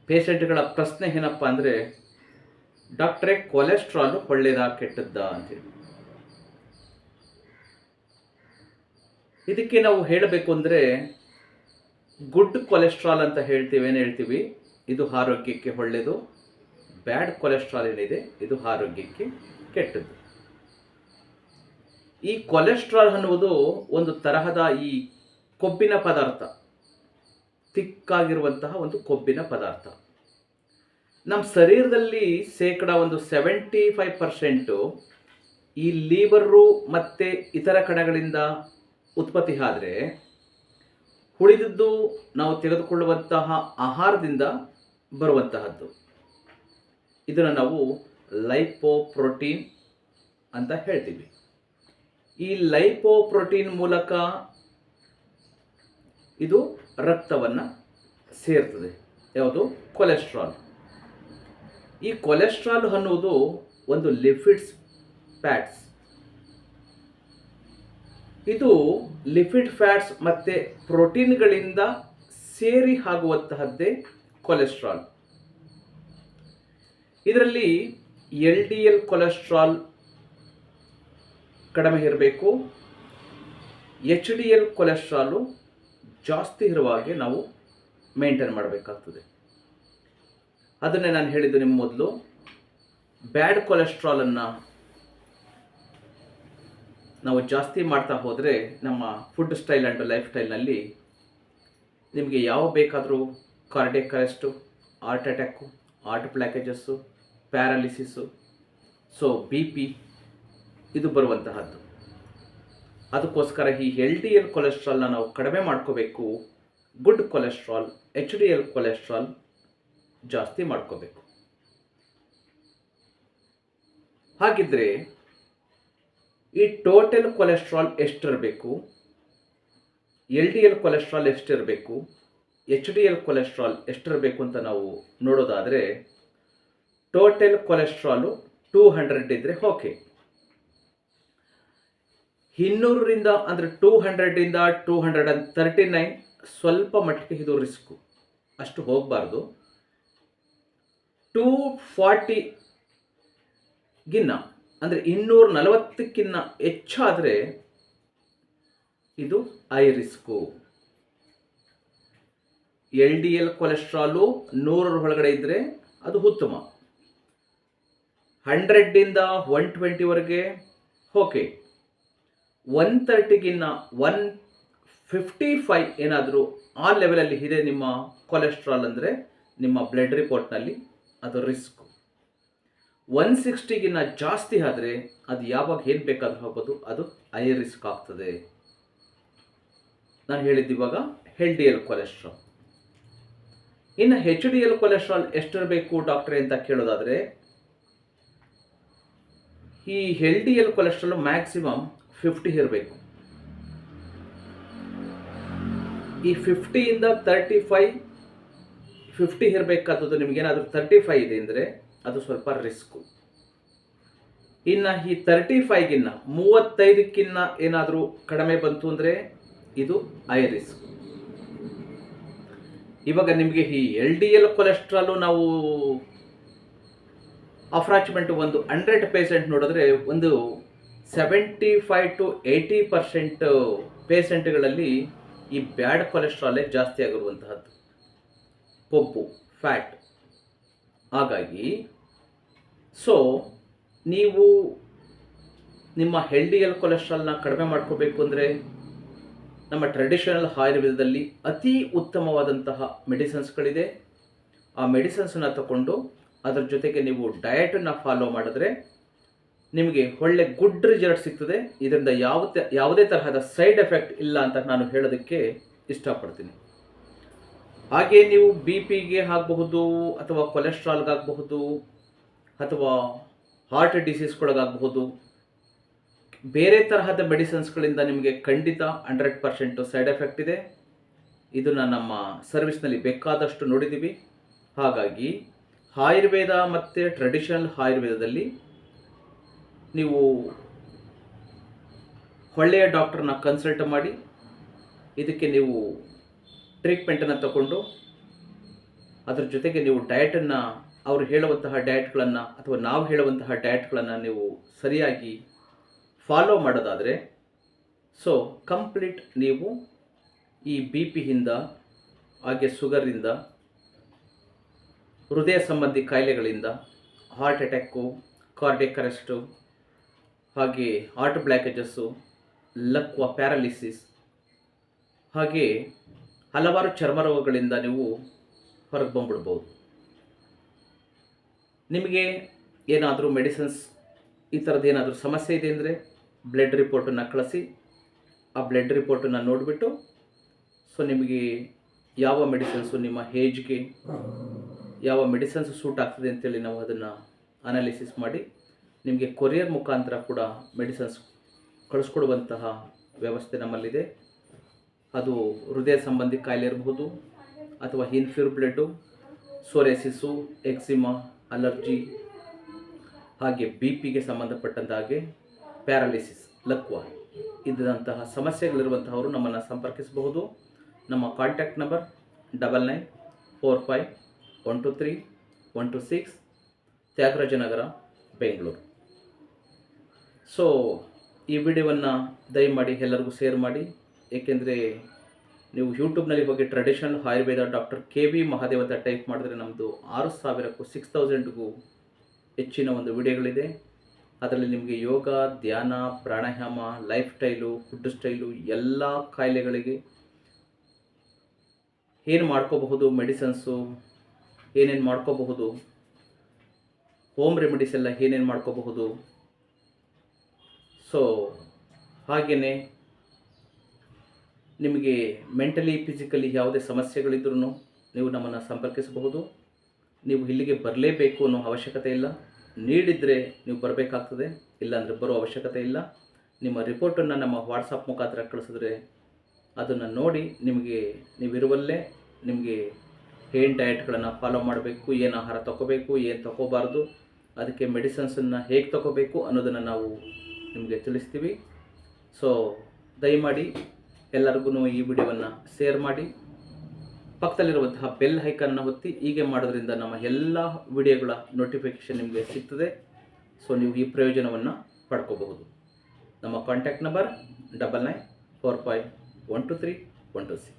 ಪೇಷಂಟ್ಗಳ ಪ್ರಶ್ನೆ ಏನಪ್ಪ ಅಂದರೆ, ಡಾಕ್ಟ್ರೇ ಕೊಲೆಸ್ಟ್ರಾಲು ಒಳ್ಳೆಯದಾ ಕೆಟ್ಟದ್ದಾ ಅಂತೇಳಿ. ಇದಕ್ಕೆ ನಾವು ಹೇಳಬೇಕು ಅಂದರೆ, ಗುಡ್ ಕೊಲೆಸ್ಟ್ರಾಲ್ ಅಂತ ಹೇಳ್ತೀವಿ, ಇದು ಆರೋಗ್ಯಕ್ಕೆ ಒಳ್ಳೆಯದು. ಬ್ಯಾಡ್ ಕೊಲೆಸ್ಟ್ರಾಲ್ ಏನಿದೆ ಇದು ಆರೋಗ್ಯಕ್ಕೆ ಕೆಟ್ಟದ್ದು. ಈ ಕೊಲೆಸ್ಟ್ರಾಲ್ ಅನ್ನುವುದು ಒಂದು ತರಹದ ಈ ಕೊಬ್ಬಿನ ಪದಾರ್ಥ, ತಿಕ್ಕಾಗಿರುವಂತಹ ಒಂದು ಕೊಬ್ಬಿನ ಪದಾರ್ಥ. ನಮ್ಮ ಶರೀರದಲ್ಲಿ ಶೇಕಡ ಒಂದು 75% ಈ ಲೀವರು ಮತ್ತು ಇತರ ಕಣಗಳಿಂದ ಉತ್ಪತ್ತಿ ಆದರೆ, ಉಳಿದದ್ದು ನಾವು ತೆಗೆದುಕೊಳ್ಳುವಂತಹ ಆಹಾರದಿಂದ ಬರುವಂತಹದ್ದು. ಇದನ್ನು ನಾವು ಲೈಪೋಪ್ರೋಟೀನ್ ಅಂತ ಹೇಳ್ತೀವಿ. ಈ ಲೈಪೋಪ್ರೋಟೀನ್ ಮೂಲಕ ಇದು ರಕ್ತವನ್ನು ಸೇರ್ತದೆ. ಯಾವುದು? ಕೊಲೆಸ್ಟ್ರಾಲ್. ಈ ಕೊಲೆಸ್ಟ್ರಾಲ್ ಅನ್ನುವುದು ಒಂದು ಲಿಪಿಡ್ಸ್ ಫ್ಯಾಟ್ಸ್. ಇದು ಲಿಪಿಡ್ ಫ್ಯಾಟ್ಸ್ ಮತ್ತು ಪ್ರೋಟೀನ್ಗಳಿಂದ ಸೇರಿ ಆಗುವಂತಹದ್ದೇ ಕೊಲೆಸ್ಟ್ರಾಲ್. ಇದರಲ್ಲಿ LDL ಕೊಲೆಸ್ಟ್ರಾಲ್ ಕಡಿಮೆ ಇರಬೇಕು, HDL ಕೊಲೆಸ್ಟ್ರಾಲು ಜಾಸ್ತಿ ಇರುವ ಹಾಗೆ ನಾವು ಮೇಂಟೈನ್ ಮಾಡಬೇಕಾಗ್ತದೆ. ಅದನ್ನೇ ನಾನು ಹೇಳಿದ್ದು ನಿಮ್ಮ ಮೊದಲು. ಬ್ಯಾಡ್ ಕೊಲೆಸ್ಟ್ರಾಲನ್ನು ನಾವು ಜಾಸ್ತಿ ಮಾಡ್ತಾ ಹೋದರೆ ನಮ್ಮ ಫುಡ್ ಸ್ಟೈಲ್ ಆ್ಯಂಡ್ ಲೈಫ್ ಸ್ಟೈಲ್ನಲ್ಲಿ ನಿಮಗೆ ಯಾವ ಬೇಕಾದರೂ cardiac arrest, heart attack, heart blockages, paralysis, BP ಇದು ಬರುವಂತಹದ್ದು. ಅದಕ್ಕೋಸ್ಕರ ಈ LDL ಕೊಲೆಸ್ಟ್ರಾಲ್ನ ನಾವು ಕಡಿಮೆ ಮಾಡ್ಕೋಬೇಕು. ಗುಡ್ ಕೊಲೆಸ್ಟ್ರಾಲ್, HDL ಕೊಲೆಸ್ಟ್ರಾಲ್ ಜಾಸ್ತಿ ಮಾಡ್ಕೋಬೇಕು. ಹಾಗಿದ್ರೆ ಈ ಟೋಟಲ್ ಕೊಲೆಸ್ಟ್ರಾಲ್ ಎಷ್ಟಿರಬೇಕು, LDL ಕೊಲೆಸ್ಟ್ರಾಲ್ ಎಷ್ಟಿರಬೇಕು, HDL ಕೊಲೆಸ್ಟ್ರಾಲ್ ಎಷ್ಟಿರಬೇಕು ಅಂತ ನಾವು ನೋಡೋದಾದರೆ, ಟೋಟಲ್ ಕೊಲೆಸ್ಟ್ರಾಲು 200 ಇದ್ದರೆ ಓಕೆ. 200ರಿಂದ ಅಂದರೆ 200ರಿಂದ 239 ಸ್ವಲ್ಪ ಮಟ್ಟಿಗೆ ಇದು ರಿಸ್ಕು, ಅಷ್ಟು ಹೋಗಬಾರ್ದು. 240ಗಿನ್ನ ಅಂದರೆ 240ಕ್ಕಿಂತ ಹೆಚ್ಚಾದರೆ ಇದು ಹೈ ರಿಸ್ಕು. LDL ಕೊಲೆಸ್ಟ್ರಾಲು 100 ಒಳಗಡೆ ಇದ್ದರೆ ಅದು ಉತ್ತಮ. 100ರಿಂದ 120ವರೆಗೆ ಓಕೆ. 130ಗಿನ್ನ 155 ಏನಾದರೂ ಆ ಲೆವೆಲಲ್ಲಿ ಇದೆ ನಿಮ್ಮ ಕೊಲೆಸ್ಟ್ರಾಲ್ ಅಂದರೆ ನಿಮ್ಮ ಬ್ಲಡ್ ರಿಪೋರ್ಟ್ನಲ್ಲಿ ಅದು ರಿಸ್ಕು. 160ಗಿನ್ನ ಜಾಸ್ತಿ ಆದರೆ ಅದು ಯಾವಾಗ ಏನು ಬೇಕಾದರೂ ಹೋಗೋದು, ಅದು ಹೈ ರಿಸ್ಕ್ ಆಗ್ತದೆ. ನಾನು ಹೇಳಿದ್ದು ಇವಾಗ LDL ಕೊಲೆಸ್ಟ್ರಾಲ್. ಇನ್ನು HDL ಕೊಲೆಸ್ಟ್ರಾಲ್ ಎಷ್ಟಿರಬೇಕು ಡಾಕ್ಟ್ರೇ ಅಂತ ಕೇಳೋದಾದರೆ, ಈ LDL ಕೊಲೆಸ್ಟ್ರಾಲ್ ಮ್ಯಾಕ್ಸಿಮಮ್ 50 ಇರಬೇಕು. ಈ 50ಯಿಂದ 35, 50 ಇರಬೇಕಾದದ್ದು ನಿಮಗೇನಾದರೂ 35 ಇದೆ ಅಂದರೆ ಅದು ಸ್ವಲ್ಪ ರಿಸ್ಕು. ಇನ್ನು ಈ 35ಗಿನ್ನ 35ಕ್ಕಿಂತ ಏನಾದರೂ ಕಡಿಮೆ ಬಂತು ಅಂದರೆ ಇದು ಹೈ ರಿಸ್ಕ್. ಇವಾಗ ನಿಮಗೆ ಈ LDL ಕೊಲೆಸ್ಟ್ರಾಲು ನಾವು ಅಪ್ರಾಕ್ಸಿಮೇಟ್ ಒಂದು 100 ಪೇಷಂಟ್ ನೋಡಿದ್ರೆ ಒಂದು 75 to 80% ಪೇಷಂಟ್ಗಳಲ್ಲಿ ಈ ಬ್ಯಾಡ್ ಕೊಲೆಸ್ಟ್ರಾಲೇ ಜಾಸ್ತಿ ಆಗಿರುವಂತಹದ್ದು, ಕೊಬ್ಬು, ಫ್ಯಾಟ್. ಹಾಗಾಗಿ ನೀವು ನಿಮ್ಮ LDL ಕೊಲೆಸ್ಟ್ರಾಲ್ನ ಕಡಿಮೆ ಮಾಡ್ಕೋಬೇಕು ಅಂದರೆ ನಮ್ಮ ಟ್ರೆಡಿಷನಲ್ ಆಯುರ್ವೇದದಲ್ಲಿ ಅತಿ ಉತ್ತಮವಾದಂತಹ ಮೆಡಿಸಿನ್ಸ್ಗಳಿದೆ. ಆ ಮೆಡಿಸಿನ್ಸನ್ನು ತಗೊಂಡು ಅದರ ಜೊತೆಗೆ ನೀವು ಡಯಟನ್ನು ಫಾಲೋ ಮಾಡಿದ್ರೆ ನಿಮಗೆ ಒಳ್ಳೆ ಗುಡ್ ರಿಸಲ್ಟ್ ಸಿಗ್ತದೆ. ಇದರಿಂದ ಯಾವುದೇ ತರಹದ ಸೈಡ್ ಎಫೆಕ್ಟ್ ಇಲ್ಲ ಅಂತ ನಾನು ಹೇಳೋದಕ್ಕೆ ಇಷ್ಟಪಡ್ತೀನಿ. ಹಾಗೆ ನೀವು BPಗೆ ಆಗಬಹುದು, ಅಥವಾ ಕೊಲೆಸ್ಟ್ರಾಲ್ಗಾಗಬಹುದು, ಅಥವಾ ಹಾರ್ಟ್ ಡಿಸೀಸ್ಗಳಿಗಾಗಬಹುದು, ಬೇರೆ ತರಹದ ಮೆಡಿಸಿನ್ಸ್ಗಳಿಂದ ನಿಮಗೆ ಖಂಡಿತ 100% ಸೈಡ್ ಎಫೆಕ್ಟ್ ಇದೆ. ಇದನ್ನು ನಮ್ಮ ಸರ್ವಿಸ್ನಲ್ಲಿ ಬೇಕಾದಷ್ಟು ನೋಡಿದ್ದೀವಿ. ಹಾಗಾಗಿ ಆಯುರ್ವೇದ ಮತ್ತು ಟ್ರೆಡಿಷನಲ್ ಆಯುರ್ವೇದದಲ್ಲಿ ನೀವು ಒಳ್ಳೆಯ ಡಾಕ್ಟರ್ನ ಕನ್ಸಲ್ಟ್ ಮಾಡಿ ಇದಕ್ಕೆ ನೀವು ಟ್ರೀಟ್ಮೆಂಟನ್ನು ತಗೊಂಡು ಅದರ ಜೊತೆಗೆ ನೀವು ಡಯಟನ್ನು, ಅವರು ಹೇಳುವಂತಹ ಡಯಟ್ಗಳನ್ನು ಅಥವಾ ನಾವು ಹೇಳುವಂತಹ ಡಯಟ್ಗಳನ್ನು ನೀವು ಸರಿಯಾಗಿ ಫಾಲೋ ಮಾಡೋದಾದರೆ ಸೊ ಕಂಪ್ಲೀಟ್ ನೀವು ಈ ಬಿ ಪಿಯಿಂದ, ಹಾಗೆ ಶುಗರಿಂದ, ಹೃದಯ ಸಂಬಂಧಿ ಕಾಯಿಲೆಗಳಿಂದ, ಹಾರ್ಟ್ ಅಟ್ಯಾಕು, ಕಾರ್ಡಿಯಕ್ ಅರೆಸ್ಟು, ಹಾಗೆ ಹಾರ್ಟ್ ಬ್ಲಾಕೇಜಸ್ಸು, ಲಕ್ವ ಪ್ಯಾರಾಲಿಸಿಸ್, ಹಾಗೆ ಹಲವಾರು ಚರ್ಮ ರೋಗಗಳಿಂದ ನೀವು ಹೊರಗೆ ಬಂದ್ಬಿಡ್ಬೋದು. ನಿಮಗೆ ಏನಾದರೂ ಮೆಡಿಸಿನ್ಸ್ ಈ ಥರದ್ದು ಏನಾದರೂ ಸಮಸ್ಯೆ ಇದೆ ಅಂದರೆ ಬ್ಲಡ್ ರಿಪೋರ್ಟನ್ನು ಕಳಿಸಿ. ಆ ಬ್ಲಡ್ ರಿಪೋರ್ಟನ್ನು ನೋಡಿಬಿಟ್ಟು ಸೊ ನಿಮಗೆ ಯಾವ ಮೆಡಿಸಿನ್ಸು ನಿಮ್ಮ ಏಜ್ಗೆ ಯಾವ ಮೆಡಿಸಿನ್ಸ್ ಸೂಟ್ ಆಗ್ತದೆ ಅಂತೇಳಿ ನಾವು ಅದನ್ನು ಅನಾಲಿಸಿಸ್ ಮಾಡಿ ನಿಮಗೆ ಕೊರಿಯರ್ ಮುಖಾಂತರ ಕೂಡ ಮೆಡಿಸಿನ್ಸ್ ಕಳಿಸ್ಕೊಡುವಂತಹ ವ್ಯವಸ್ಥೆ ನಮ್ಮಲ್ಲಿದೆ. ಅದು ಹೃದಯ ಸಂಬಂಧಿ ಕಾಯಿಲೆ ಇರಬಹುದು, ಅಥವಾ ಇನ್ಫ್ಯೂರ್ ಬ್ಲಡ್ಡು, ಸೋರೆಸಿಸು, ಎಕ್ಸಿಮಾ, ಅಲರ್ಜಿ, ಹಾಗೆ ಬಿ ಪಿಗೆ ಸಂಬಂಧಪಟ್ಟಂತ ಹಾಗೆ ಪ್ಯಾರಾಲಿಸಿಸ್, ಲಕ್ವ ಇದ್ದಂತಹ ಸಮಸ್ಯೆಗಳಿರುವಂತಹವರು ನಮ್ಮನ್ನು ಸಂಪರ್ಕಿಸಬಹುದು. ನಮ್ಮ contact number 9945123126, Thyagarajanagar, Bengaluru. So ಈ ವಿಡಿಯೋವನ್ನು ದಯಮಾಡಿ ಎಲ್ಲರಿಗೂ ಶೇರ್ ಮಾಡಿ. ಏಕೆಂದರೆ ನೀವು ಯೂಟ್ಯೂಬ್ನಲ್ಲಿ ಹೋಗಿ traditional Ayurveda doctor KV Mahadev ಅಂತ ಟೈಪ್ ಮಾಡಿದ್ರೆ ನಮ್ಮದು 6000ಕ್ಕೂ 6000ಗೂ ಹೆಚ್ಚಿನ ಒಂದು ವಿಡಿಯೋಗಳಿದೆ. ಅದರಲ್ಲಿ ನಿಮಗೆ ಯೋಗ, ಧ್ಯಾನ, ಪ್ರಾಣಾಯಾಮ, ಲೈಫ್ ಸ್ಟೈಲು, ಫುಡ್ ಸ್ಟೈಲು, ಎಲ್ಲ ಕಾಯಿಲೆಗಳಿಗೆ ಏನು ಮಾಡ್ಕೋಬಹುದು, ಮೆಡಿಸನ್ಸು ಏನೇನು ಮಾಡ್ಕೋಬಹುದು, ಹೋಮ್ ರೆಮಿಡೀಸ್ ಎಲ್ಲ ಏನೇನು ಮಾಡ್ಕೋಬಹುದು. ಸೊ ಹಾಗೆಯೇ ನಿಮಗೆ ಮೆಂಟಲಿ, ಫಿಸಿಕಲಿ ಯಾವುದೇ ಸಮಸ್ಯೆಗಳಿದ್ರೂ ನೀವು ನಮ್ಮನ್ನು ಸಂಪರ್ಕಿಸಬಹುದು. ನೀವು ಇಲ್ಲಿಗೆ ಬರಲೇಬೇಕು ಅನ್ನೋ ಅವಶ್ಯಕತೆ ಇಲ್ಲ. ನೀಡಿದರೆ ನೀವು ಬರಬೇಕಾಗ್ತದೆ, ಇಲ್ಲಾಂದರೆ ಬರೋ ಅವಶ್ಯಕತೆ ಇಲ್ಲ. ನಿಮ್ಮ ರಿಪೋರ್ಟನ್ನು ನಮ್ಮ ವಾಟ್ಸಪ್ ಮುಖಾಂತರ ಕಳಿಸಿದ್ರೆ ಅದನ್ನು ನೋಡಿ ನಿಮಗೆ ನೀವಿರುವಲ್ಲೇ ನಿಮಗೆ ಏನು ಡಯಟ್ಗಳನ್ನು ಫಾಲೋ ಮಾಡಬೇಕು, ಏನು ಆಹಾರ ತಗೋಬೇಕು, ಏನು ತಗೋಬಾರ್ದು, ಅದಕ್ಕೆ ಮೆಡಿಸಿನ್ಸನ್ನು ಹೇಗೆ ತಗೋಬೇಕು ಅನ್ನೋದನ್ನು ನಾವು ನಿಮಗೆ ತಿಳಿಸ್ತೀವಿ. ಸೊ ದಯಮಾಡಿ ಎಲ್ಲರಿಗೂ ಈ ವಿಡಿಯೋವನ್ನು ಶೇರ್ ಮಾಡಿ, ಪಕ್ಕದಲ್ಲಿರುವಂತಹ ಬೆಲ್ ಐಕಾನನ್ನು ಒತ್ತಿ. ಹೀಗೆ ಮಾಡೋದ್ರಿಂದ ನಮ್ಮ ಎಲ್ಲ ವಿಡಿಯೋಗಳ ನೋಟಿಫಿಕೇಷನ್ ನಿಮಗೆ ಸಿಗ್ತದೆ. ಸೊ ನೀವು ಈ ಪ್ರಯೋಜನವನ್ನು ಪಡ್ಕೋಬಹುದು. ನಮ್ಮ ಕಾಂಟ್ಯಾಕ್ಟ್ ನಂಬರ್ 9945123126.